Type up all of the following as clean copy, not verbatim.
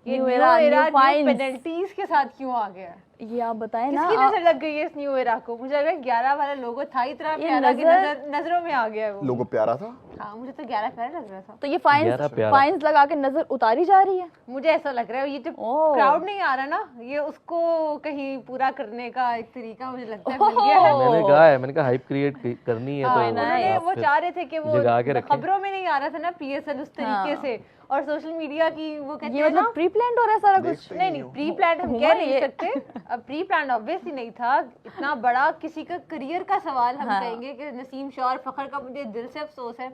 ये new new era, era new fines, penalties के साथ क्यों आ गया? ये आप बताएं ना। किसकी नजर लग गई है इस न्यू एरा को? मुझे लग रहा है 11 वाला लोगो था इतना ये प्यारा कि नजरों में आ गया है वो। लोगो प्यारा था। हाँ मुझे तो 11 प्यारा लग रहा था। तो ये फाइन्स लगा के नजर उतारी जा रही है। मुझे ऐसा लग रहा है ये जो क्राउड नहीं आ रहा ना, ये उसको कहीं पूरा करने का एक तरीका मुझे लगता है मिल गया है। मैंने कहा हाइप क्रिएट करनी है, तो उन्होंने वो चाह रहे थे कि वो जगा के रखें। खबरों में नहीं आ रहा था ना पीएसएल उस तरीके से, और सोशल मीडिया की वो कहते ये हैं ना, मतलब प्री प्लान हो रहा है सारा कुछ। नहीं प्री प्लान हम कह नहीं सकते, अब प्री प्लान ऑब्वियसली नहीं था। इतना बड़ा किसी का करियर का सवाल हम कहेंगे कि नसीम शाह और फखर का मुझे दिल से अफसोस है,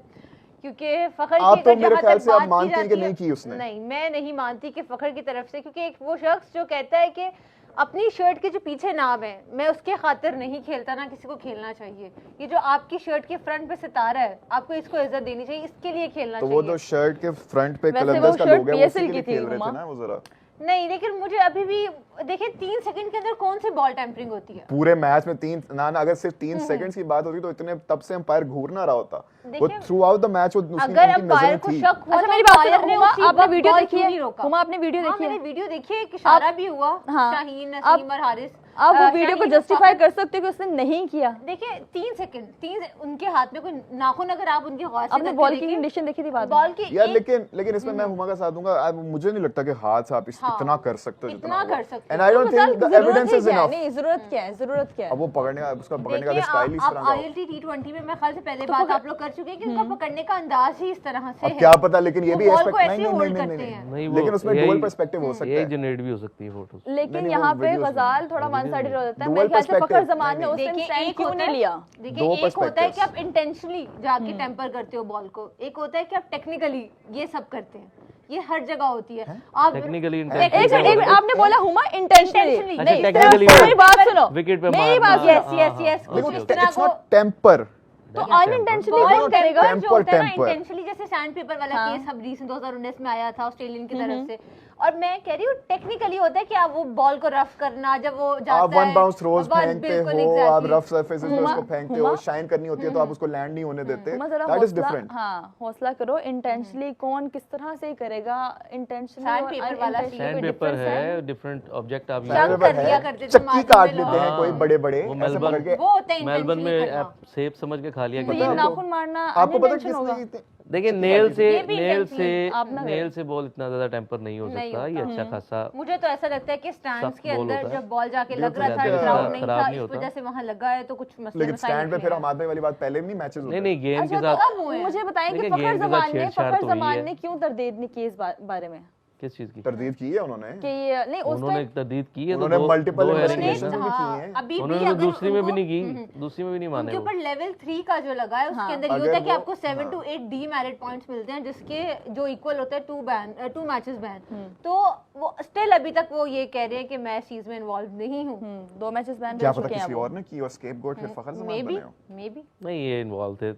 क्योंकि फखर आप की तो अगर मेरे जहाँ ख्याल तक से आप बात की मानती हैं कि जाती नहीं है, की उसने। नहीं मैं नहीं मानती कि फखर की तरफ से, क्योंकि एक वो शख्स जो कहता है कि अपनी शर्ट के जो पीछे नाम है मैं उसके खातिर नहीं खेलता, ना किसी को खेलना चाहिए। ये जो आपकी शर्ट के फ्रंट पे सितारा है, आपको इसको इज्जत देनी चाहिए, इसके लिए खेलना तो चाहिए। वो तो शर्ट के फ्रंट पे वैसे कोलंबस वो का शर्ट लोगो है, वो PSL उसी के की लिए थी, खेल रहे थे हुमा। ना वो जरा। नहीं लेकिन मुझे अभी भी देखिए 3 सेकंड के अंदर कौन सी बॉल टेम्परिंग होती है? पूरे मैच में 3 ना अगर सिर्फ 3 सेकंड्स की बात होती तो इतने तब से अंपायर घूर ना रहा होता। वो थ्रू आउट द मैच वो उसकी अगर उनकी अंपायर नजर को थी। शक हुआ अच्छा तो मेरी बात अंपायर सुनो ने हुमा, उसी आपने वक्त वीडियो बॉल देखी क्यों है? नहीं रोका? हुमा आपने वीडियो हाँ देखी मैंने है? वीडियो देखी है, एक इशारा भी हुआ हाँ। शाहीन, नसीम और हारिस। आप वो वीडियो को शाहीन और जस्टिफाई फखर- कर सकते हो कि उसने नहीं किया। देखिए 3 सेकंड उनके हाथ में कोई नाखून, अगर आप उनके गौर से आपने करके बॉल की देखें, कंडीशन देखी थी बाद में? बॉल की यार एक- लेकिन इसमें मैं हुमा का साथ दूंगा। मुझे नहीं लगता कि हाथ से आप इतना कर सकते हो इतना कर सकते हो। And I don't think the evidence is enough. नहीं जरूरत क्या है, जरूरत क्या है? अब वो पकड़ने का उसका पकड़ने का देखिए स्टाइल इस तरह आप का हो। ILT T20 में मैं ख्याल से पहले बात आप लोग कर चुके हैं कि उनका पकड़ने का अंदाज ही इस तरह से अब है। क्या पता, लेकिन ये वो भी बॉल एस्पेक्ट को ऐसे नहीं होल्ड नहीं करते नहीं हैं। नहीं, वो लेकिन उसमें AI डुअल पर्सपेक्टिव हो सकता ये है। जनरेट भी हो सकती है फोटोज। लेकिन नहीं, यहाँ वो पे videos गजाल थोड़ा वन साइडेड हो जाता है। Dual मेरे ख्याल से फखर perspective, जमान ने उस टाइम देखिए स्टैंड एक क्यों होता नहीं है, लिया? देखिए दो एक होता है perspectives। कि आप इंटेंशनली जाके टेम्पर करते हो बॉल को, एक होता है कि आप टेक्निकली ये सब करते हैं। ये हर जगह होती है। आप टेक्निकली एक मिनट आपने बोला हुमा इंटेंशनली Intentionally। नहीं, अच्छा, technically मेरी बात सुनो, विकेट पे मेरी मारना। बात यस सुनो। यस यस देखो इस तरह इट्स को नॉट टेम्पर। तो अनइंटेंशनली बॉल कौन करेगा? टेम्पर जो होता है ना, temper। इंटेंशनली जैसे सैंड पेपर वाला केस अब रीसेंट 2019 में आया था ऑस्ट्रेलियन की तरफ से, और मैं कह रही हूँ टेक्निकली होता है कि आप वो बॉल को रफ करना, जब वो जाता आप वन बाउंस थ्रोज बस फेंकते बिल्कुल हो, आप exactly। रफ सरफेसेस पे उसको फेंकते हो, हुमा? शाइन करनी होती है तो आप उसको लैंड नहीं होने देते। हुमा जरा दैट इज हौसला, डिफरेंट। हाँ हौसला करो। इंटेंशनली कौन किस तरह से करेगा? इंटेंशनली Sand paper वाला scene। सैंड पेपर है, डिफरेंट ऑब्जेक्ट आप Sand यूज कर है, लिया करते थे चक्की मार्केट काट में लेते लोग। हैं कोई बड़े बड़े वो ऐसे मेलबर्न- पकड़ के। वो होता है मेलबर्न में intentionally आप करना। सेफ समझ के खा लिया तो करते ये थे। नाखून मारना आपको पता unintentional होगा। किसने देखिए नेल से ये भी intentionally नेल से बॉल इतना ज्यादा टेम्पर नहीं हो नहीं सकता। ये होता। अच्छा खासा मुझे तो ऐसा लगता है कि स्टैंड्स सख्त के बॉल अंदर होता है। जब बॉल जाके लग बिल्कुल रहा था, ज्यादा क्राउड नहीं खराब था, नहीं इस होता। वजह से वहां लगा है, तो कुछ मसले लेकिन मसाइल स्टैंड पे निकले फिर हैं। हम आदमी वाली बात पहले भी नहीं मैचेस होते नहीं नहीं गेम अच्छा के तो साथ अब मुझे बताएं कि देखिए, फखर गेम के साथ जमान ने छेड़छाड़ फखर तो हुई जमान है। ने क्यों तरदीद नहीं की इस बारे में किस चीज की तरदीद की है उन्होंने। कि ये नहीं उस उन्होंने टाइम तरदीद की है तो उन्होंने दो multiple दो hearing investigations है ना। भी की हाँ, हैं। अभी भी उन्होंने तो अगर दूसरी में भी उनको- नहीं की, दूसरी में भी नहीं माने उनके वो। ऊपर लेवल 3 का जो लगा है उसके हाँ। अंदर ये अगर होता है कि वो- आपको 7 to 8 डीमेरिट पॉइंट्स मिलते हैं, जिसके जो इक्वल होता है 2 मैचेस बैन। तो वो स्टिल अभी तक वो ये कह रहे हैं कि मैं इस चीज में इन्वॉल्व नहीं हूँ। 2 मैचेस बैन क्या कर पता चुके हैं किसी वो। और ने की और स्केपगोट फिर फखर जमान बने हो। मे बी नहीं ये इन्वॉल्व थे,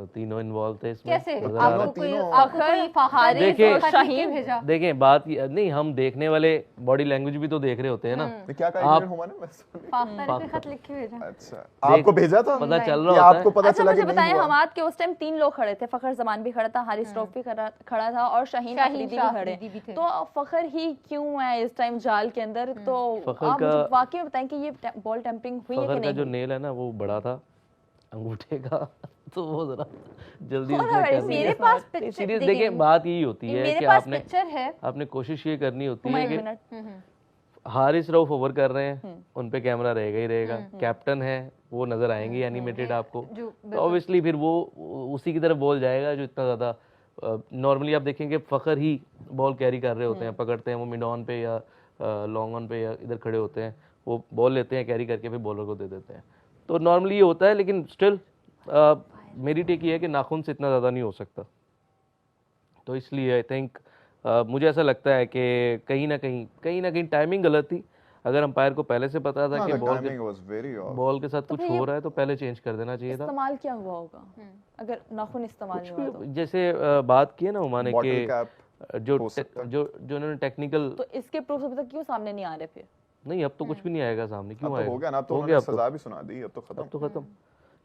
तीनों इन्वॉल्व थे इसमें। कैसे नजर आ रहा आपको कोई तीनों- आपको कोई हारिस देखिए- और शाहीन भेजा? है। देखें बात नहीं, हम देखने वाले बॉडी लैंग्वेज भी तो देख रहे होते हैं ना। तो क्या कहा आप- इंजीनियर हुआ ना बस। फाख्ता ने कोई खत लिख के भेजा? अच्छा आपको भेजा था पता चल कि रहा होता आपको है। पता अच्छा चला मुझे कि नहीं बताएं, हुआ? हमाद के उस टाइम 3 लोग खड़े थे। फखर जमान भी खड़ा था, हारिस रऊफ भी खड़ा था और शाहीन अफरीदी भी शाह खड़े। अफरीदी भी थे। तो फखर ही क्यों है इस टाइम जाल के अंदर? तो फखर आप मुझे का- वाकई में बताएं कि ये बॉल टेम्परिंग हुई है कि फखर का नहीं जो हुई? नेल है ना वो बड़ा था अंगूठे का तो वो जरा जल्दी थोड़ा उसने बड़ी कर मेरे लिया। पास पिक्चर सीरियस देखिए बात यही होती है मेरे कि पास आपने पिक्चर है। आपने कोशिश ये करनी होती हुमा है एक कि मिनट। हारिस रऊफ ओवर कर रहे हैं, उन पे कैमरा रहेगा ही रहेगा, कैप्टन है वो नजर आएंगे एनिमेटेड आपको, जो तो ऑब्वियसली फिर वो उसी की तरफ बॉल जाएगा जो इतना ज्यादा। नॉर्मली आप देखेंगे फखर ही बॉल कैरी कर रहे होते हैं, पकड़ते हैं वो मिड ऑन पे या लॉन्ग ऑन पे या इधर खड़े होते हैं, वो बॉल लेते हैं कैरी करके फिर बॉलर को दे देते हैं। तो नॉर्मली ये होता है, लेकिन स्टिल मेरी टेक ये है कि नाखून से इतना ज़्यादा नहीं हो सकता। तो इसलिए आई थिंक मुझे ऐसा लगता है कि कहीं ना कहीं टाइमिंग गलत थी। अगर अंपायर को पहले से पता था कि बॉल के साथ कुछ हो रहा है तो पहले चेंज कर देना चाहिए था। इस्तेमाल क्या हुआ होगा अगर नाखून इस्तेमाल नहीं हुआ तो? जैसे बात की है ना उमा ने Bottle कि cap जो हो सकता है। जो उन्होंने टेक्निकल तो इसके प्रूफ अभी तक क्यों सामने नहीं आ रहे फिर? नहीं, अब तो कुछ भी नहीं आएगा सामने, क्यों अब तो आएगा? हो गया ना, अब तो हो उन्होंने गया, अब तो- सजा भी सुना दी, अब तो खत्म। अब तो खत्म।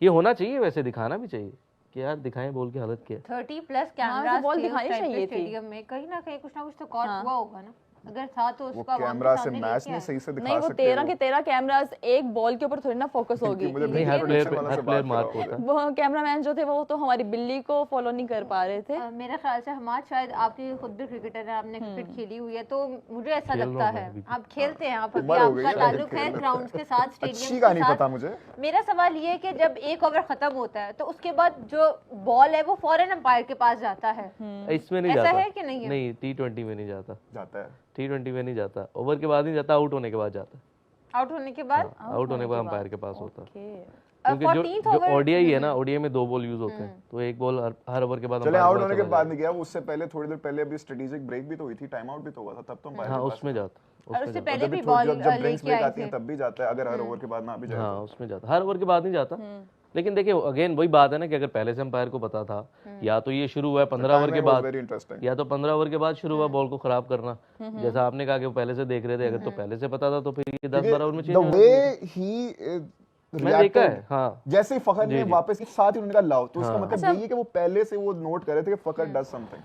ये होना चाहिए, वैसे दिखाना भी चाहिए कि यार दिखाएं बॉल की हालत क्या है। 30+ हाँ, कैमरास तो बॉल थे उस दिखानी टाइम पे चाहिए थी। स्टेडियम में, कहीं ना कहीं कुछ ना कुछ तो कॉट हुआ होगा ना। अगर था तो वो उसका कैमरा से मैच नहीं सही से नहीं दिखा वो सकते 13 के 13 कैमरास एक बॉल के ऊपर थोड़ी ना फोकस होगी। मुझे नहीं, हर prediction वाला प्लेयर से बात मार्क कर रहा होता है। वो कैमरामैन जो थे वो तो हमारी बिल्ली को फॉलो नहीं कर पा रहे थे। मेरे ख्याल से हमाद, शायद आपकी खुद भी क्रिकेटर है, आपने क्रिकेट खेली हुई है, तो मुझे ऐसा खेल रहा लगता हूँ मैं है अभी। आप खेलते हैं, आप अभी उम्र हो गई आपका है, ताल्लुक है खेल रहे। ग्राउंड्स के साथ, अच्छी स्टेडियम कहानी के पता साथ। मुझे। मेरा सवाल ये है कि जब एक ओवर खत्म होता है तो उसके बाद जो बॉल है वो फौरन अंपायर के पास जाता है, इसमें नहीं ऐसा जाता है कि नहीं है? नहीं, T20 में नहीं जाता, जाता है T20 में नहीं जाता, ओवर के बाद नहीं जाता, आउट होने के बाद जाता है। आउट होने के बाद आउट होने के बाद अंपायर के पास होता है। ओके क्योंकि 14th जो over- ओडीआई है ना, ओडीआई में 2 बॉल यूज होते हैं, तो एक बॉल हर ओवर के बाद चले अंपायर आउट पास होने के चला बाद जाता नहीं गया, वो उससे पहले थोड़ी देर पहले अभी स्ट्रेटेजिक ब्रेक भी तो हुई थी, टाइम आउट भी तो हुआ था, तब तो है। अंपायर हाँ के पास उसमें जाता, और उसमें उससे जाता। पहले भी जब बॉल जब ड्रिंक्स लेके ब्रेक आए आती थे। है तब भी जाता है, अगर हर ओवर के बाद ना भी जाए हाँ उसमें जाता, हर ओवर के बाद नहीं जाता। लेकिन देखिए अगेन वही बात है ना कि अगर पहले से अंपायर को पता था, या तो ये शुरू हुआ है 15 ओवर के बाद, वेरी इंटरेस्टिंग। या तो 15 ओवर के बाद शुरू हुआ बॉल को खराब करना, जैसा आपने कहा कि वो पहले से देख रहे थे, अगर तो पहले से पता था तो फिर ये 10-12 ओवर में चेंज द हो वे ही मैंने देखा है। हाँ जैसे ही फखर ने वापस के साथ ही उन्होंने कहा लाओ, तो उसका हाँ। मतलब यही है कि वो पहले से वो नोट कर रहे थे कि फखर डज समथिंग।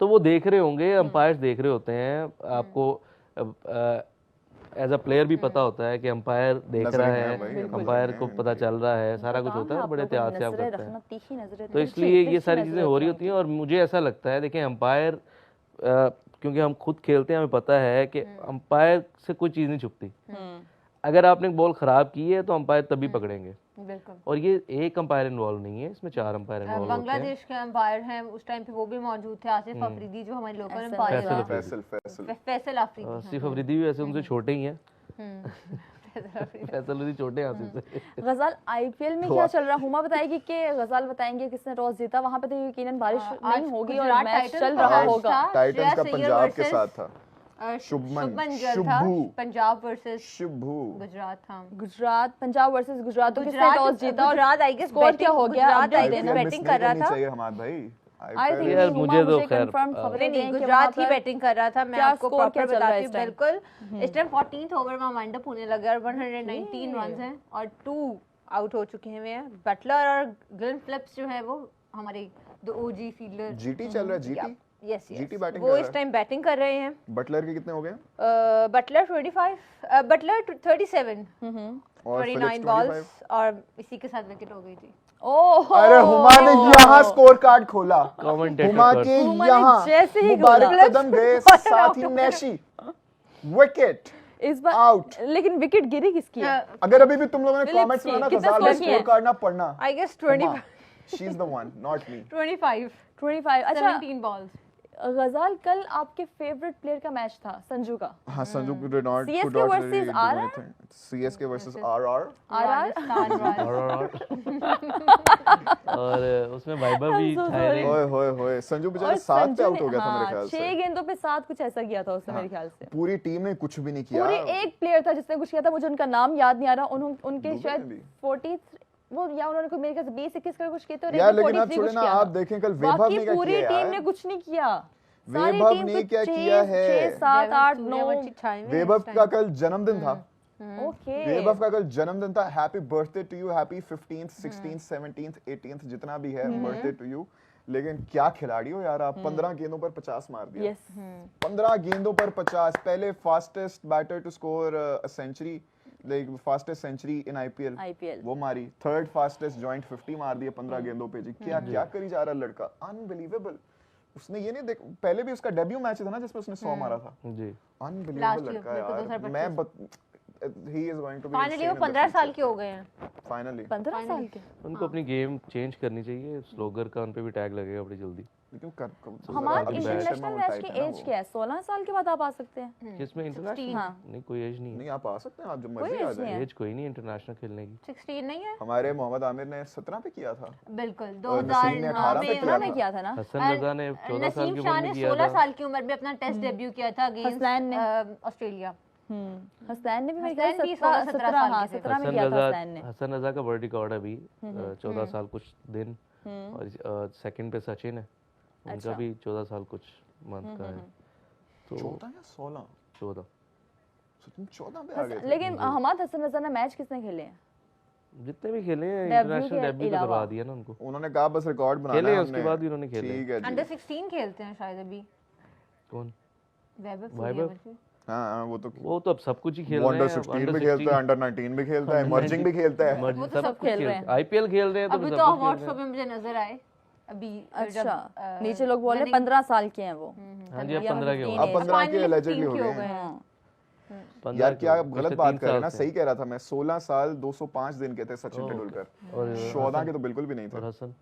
तो वो देख रहे होंगे, अंपायर्स देख रहे होते हैं, आपको एज अ प्लेयर भी पता होता है कि अंपायर देख नजरें रहा हैं है, भाई, अंपायर को पता चल रहा है, सारा कुछ होता है, बड़े एहतियात से आप नजरें करते हैं। रखना, तीखी नजरें, तो इसलिए ये सारी चीजें हो रही होती हैं। और मुझे ऐसा लगता है, देखिए अंपायर, क्योंकि हम खुद खेलते हैं, हमें पता है कि अंपायर से कोई चीज नहीं छुपती। अगर आपने बॉल खराब की है तो अंपायर तभी पकड़ेंगे, बिल्कुल। और ये एक अंपायर इन्वॉल्व नहीं है, इसमें 4 अंपायर इन्वॉल्व होते हैं। बांग्लादेश के अंपायर हैं, उस टाइम पे वो भी मौजूद थे, आसिफ अफरीदी जो हमारे लोकल अंपायर फैसल हैं, अफरीदी। फैसल अफरीदी। सिर्फ अफरीदी भी वैसे उनसे छोटे ही हैं, फैसल अफरीदी। फैसल अफरीदी छोटे हैं आसिफ से। गजाल आईपीएल में क्या चल रहा है? हुमा बताएगी कि गजाल बताएंगे किसने टॉस जीता। वहां पे तो यकीनन बारिश नहीं होगी और गुजरात मैच टाइटंस चल का रहा मैच होगा। था, टाइटंस का श्रेयस अय्यर पंजाब के versus, साथ था, शुभमन गिल था, शुभू। पंजाब वर्सेस शुभू। गुजरात था। गुजरात पंजाब वर्सेस गुजरात, तो किसने टॉस जीता और गुजरात आई गेस स्कोर क्या हो गया? गुजरात आई update गेस देना। बैटिंग कर रहा था। चाहिए हमाद भाई। आई थिंक यार, मुझे तो खैर, नहीं गुजरात ही बैटिंग कर रहा था। मैं क्या आपको स्कोर क्या प्रॉपर चल रहा है बताती हूँ। बिल्कुल इस टाइम 14th ओवर में वाइंड अप होने लगा और 119 रन हैं और 2 आउट हो चुके हैं। बटलर और ग्लेन फिलिप्स जो है वो हमारे दो ओजी फील्डर, जीटी चल रहा है, जीटी यस जीटी बैटिंग वो कर इस रहा है। टाइम बैटिंग कर रहे हैं। बटलर के कितने हो गए बटलर 25, बटलर 37, और 29 फिलिप्स बॉल्स 25? और इसी के साथ विकेट हो गई थी। ओह अरे हुमा ने यहाँ स्कोर कार्ड खोला, Commentator हुमा पर। के हुमा ने यहाँ जैसे ही मुबारक खोला। कदम गए, साथ ही नैशी विकेट इस बार आउट। लेकिन विकेट गिरी किसकी है? अगर अभी भी तुम लोगों ने फिलिप्स कमेंट्स की। में ना कितना गजाल स्कोर का किया है? स्कोर कार्ड ना पढ़ना, I guess 25 she is the one not me. 25 अच्छा 17 बॉल्स। गजाल कल आपके फेवरेट प्लेयर का मैच था संजू का। हाँ Sanju could not CSK could not versus really do RR? anything. CSK versus RR RR Rajasthan Royals. और उसमें वाइबर भी ठहरे। होए होए संजू बेचारा और 7 पे संजू आउट ने हो गया था मेरे ख्याल 6 से। गेंदों पे 7 कुछ ऐसा किया था उसने मेरे ख्याल से। पूरी टीम ने कुछ भी नहीं किया। पूरे एक प्लेयर था जिसने कुछ किया था, मुझे उनका नाम याद नहीं आ रहा। उनके दुबे शायद ने भी। 43 वो या उन्होंने कोई मेरे ख्याल से 20-21 का कुछ किया था और यार एक ने लेकिन आप 43 छोड़े कुछ ना, किया आप था। देखें कल वैभव बाकी ने क्या पूरी किया टीम ने यार, कुछ नहीं किया। सारी वैभव टीम ने कुछ क्या 6, किया है? 6, 7, 8, 9 वैभव का कल जन्मदिन था। ओके वैभव का कल जन्मदिन था। Happy birthday to you, happy 15th 16th 17th 18th जितना भी है बर्थडे टू यू। लेकिन क्या खिलाड़ी हो यार आप, 15 गेंदों पर 50 मार दिया। यस 15 गेंदों पर 50, पहले fastest batter to score a century, like fastest century in IPL वो मारी। थर्ड फास्टेस्ट जॉइंट 50 मार दिया 15 गेंदों पे जी। क्या क्या करी जा रहा लड़का, अनबिलीवेबल। उसने ये नहीं देख, पहले भी उसका डेब्यू मैच था ना जिसमें उसने 100 मारा था। जी अनबिलीवेबल लड़का यार। मैं he is going to be finally वो insane in the 15 साल future. के हो गए हैं। Finally. 15 साल के। उनको अपनी गेम चेंज करनी चाहिए, स्लोगर का उन पे भी टैग लगेगा बड़ी जल्दी। लेकिन हमारे अभिषेक शर्मा इंटरनेशनल वो मैच type की है ना एज वो। क्या है? 16 साल के बाद आप आ सकते हैं। किसमें इंटरनेशनल? हाँ। नहीं कोई एज नहीं नहीं है, आप आ सकते हैं, आप जब कोई मर्जी आ age नहीं जाए। है। एज कोई नहीं इंटरनेशनल खेलने की। 16 नहीं है हमारे मोहम्मद आमिर ने 17 पे किया था। बिल्कुल। और नसीम ने 18 पे 2009 किया में था। किया था ना। हसन रजा ने 14 साल नसीम की शाह उम्र ने में किया 16 था। साल की उम्र में अपना टेस्ट डेब्यू किया था हसनैन ने। Against Australia. हसनैन ने भी मेरे हसनैन ख्याल भी 17 17 17 हाँ साल के थे। 17 में किया था हसनैन ने। हसन रजा का वर्ल्ड रिकॉर्ड है अभी 14 साल कुछ दिन, और सेकंड पे सचिन है, उनका भी 14 साल कुछ मंथ का है। तो 14 या 16? 14 सचिन 14 पे आ गए थे। लेकिन हमाद हसन रजा ने मैच किसने खेले हैं? जितने भी खेले हैं Debut इंटरनेशनल के डेब्यू तो अलावा। करवा दिया ना उनको। उन्होंने कहा बस रिकॉर्ड बनाना खेले है उसके हमने। बाद भी उन्होंने खेले। ठीक है जी। अंडर 16 खेलते हैं शायद अभी। कौन? वैभव हाँ वो तो अब सब कुछ ही खेल रहे अंडर हैं 16 भी खेलता है, अंडर 19 भी खेलता है, इमर्जिंग भी खेलता है। वो तो सब खेल रहे हैं। आईपीएल खेल रहे हैं तो अभी सब तो कुछ खेल अवार्ड रहे शो में मुझे नजर आए अभी अच्छा नीचे लोग बोल रहे हैं 15 साल के हैं वो हैं। हाँ जी, अब 15 के हो अब 15 के Finally एलिजिबल हो 15 गए हैं। हाँ 15 यार के क्या हो। आप गलत पिछले बात 3 कर रहे हैं ना, साल से। सही कह रहा था मैं। 16 साल 205 दिन के थे सचिन तेंदुलकर, और 14 के तो बिल्कुल भी नहीं और थे।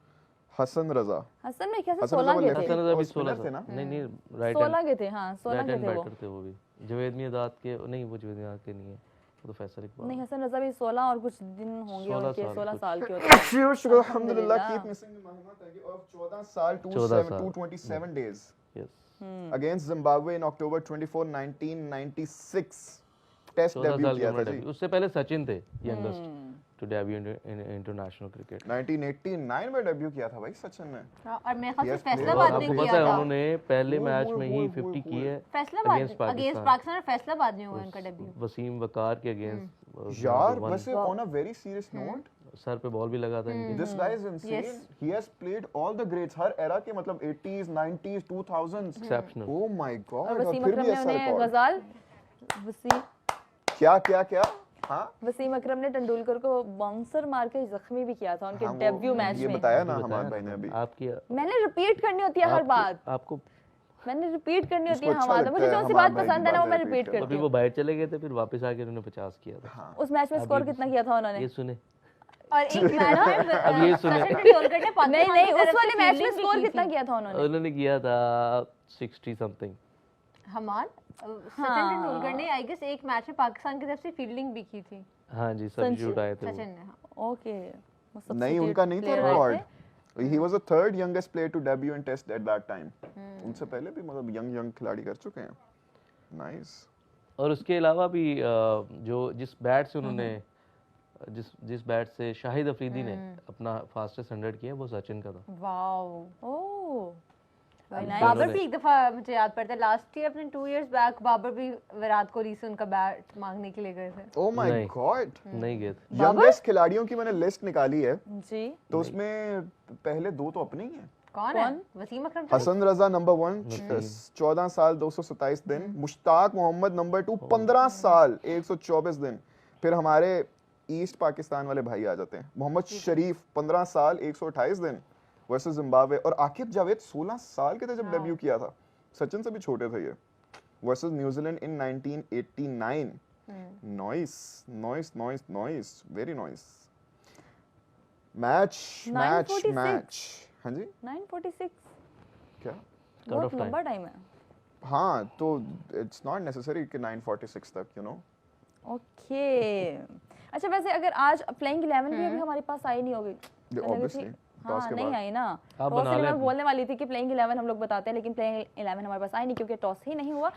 हसन रजा, हसन में क्या हसन 16 रजा के left थे, हसन रजा भी spinner 16 थे ना? नहीं राइट 16 के थे, हाँ 16 राइट के हैंड थे वो। बैटर थे वो भी। जवेद मियादाद के नहीं, वो जवेद मियादाद के नहीं है, वो तो फैसल इकबाल। नहीं हसन रजा भी 16 और कुछ दिन होंगे 16 उनके, साल 16 कुछ। साल के होते हैं। शुक्र अल्हम्दुलिल्लाह कीप मिसिंग मोहम्मद है और 14 साल 14 साल। 227 days yes against Zimbabwe in October 24 1996 test 14 debut साल की किया उम्र था जी। डेब्यू। उससे पहले सचिन थे youngest to debut in international cricket. 1989 में डेब्यू किया था भाई सचिन ने। हाँ, और मेरे ख्याल से Yes, फैसलाबाद में आपको किया पता है था। उन्होंने पहले ओह, मैच ओह, में ही ओह, 50 ओह, की है फैसलाबाद against अगेंस्ट पाकिस्तान और फैसलाबाद में हुआ उनका डेब्यू। वसीम वकार के अगेंस्ट। यार वैसे on a very serious note sir पे बॉल भी लगा था इनकी। this guy is insane. Yes. He has played all the greats her era के, मतलब 80s 90s 2000s। Exceptional. Oh my god, और वसीम फिर अकरम भी ने ऐसा उन्हें रिकॉर्ड। गजाल क्या क्या क्या हाँ वसीम अकरम ने तेंदुलकर को बाउंसर मार के जख्मी भी किया था उनके हाँ, वो- डेब्यू मैच ये में। बताया ना बताया हमारे ना भाई ने अभी। आपकी मैंने रिपीट करनी होती है हर बात, आपको मैंने रिपीट करनी होती है उसको अच्छा हमारा। लगता मुझे है जो सी हमारे बात भाई की पसंद है ना वो मैं बातें रिपीट repeat करती अभी हूँ। वो बाहर चले गए थे, फिर वापस आके उन्होंने 50 किया था। उस मैच में स्कोर कितना किया था उन्होंने? ये सुने और एक मैच में अब ये सुने। सचिन तेंदुलकर ने नहीं पाकिस्तान नहीं की उस तरफ वाले से मैच में fielding भी स्कोर की कितना थी। किया था उन्होंने? उन्होंने किया था 60 समथिंग। हमान सचिन तेंदुलकर ने आई गेस एक मैच में पाकिस्तान की तरफ से फील्डिंग भी की थी। हाँ जी, सब्स्टिट्यूट आए थे वो। सचिन ने हाँ। ओके नहीं उनका नहीं था record. He was the third youngest player to debut in Test at that time. उनसे पहले भी मतलब यंग खिलाड़ी कर चुके हैं। नाइस। और उसके अलावा भी जो जिस बैट से उन्होंने जिस बैट से शाहिद अफरीदी ने अपना फास्टेस्ट 100 किया वो सचिन का था। वाओ। ओह बाबर भी एक दफा मुझे याद पड़ता है लास्ट ईयर अपने 2 इयर्स बैक बाबर भी विराट कोहली से उनका बैट मांगने के लिए गए थे। Oh my नहीं। god। नहीं गए थे। यंगेस्ट खिलाड़ियों की मैंने लिस्ट निकाली है, जी तो उसमें पहले दो तो अपने ही हैं। कौन है? वसीम अकरम तो हसन रजा नंबर 1 14 साल 227 दिन, मुश्ताक मोहम्मद नंबर 2 15 साल 124 दिन। फिर हमारे ईस्ट पाकिस्तान वाले भाई आ जाते हैं, मोहम्मद शरीफ 15 साल 128 दिन वर्सेस जिम्बाब्वे, और आकिब जावेद 16 साल के थे जब डेब्यू किया था, सचिन से भी छोटे थे ये, वर्सेस न्यूजीलैंड इन 1989। Noise noise noise noise, very noise. Match match 946 match. हाँ जी 946 क्या? बहुत लंबा टाइम है। हाँ तो इट्स नॉट नेसेसरी कि 946 तक, यू नो। ओके अच्छा वैसे अगर आज प्लेइंग 11 भी अभी हमारे पास आई नहीं होगी ऑब्वियसली टॉस हाँ के नहीं बाद आई ना। आप टॉस बना के लिए लें मैं बोलने वाली थी कि प्लेइंग 11 हम लोग बताते हैं, लेकिन प्लेइंग 11 हमारे पास आई नहीं क्योंकि टॉस ही नहीं हुआ।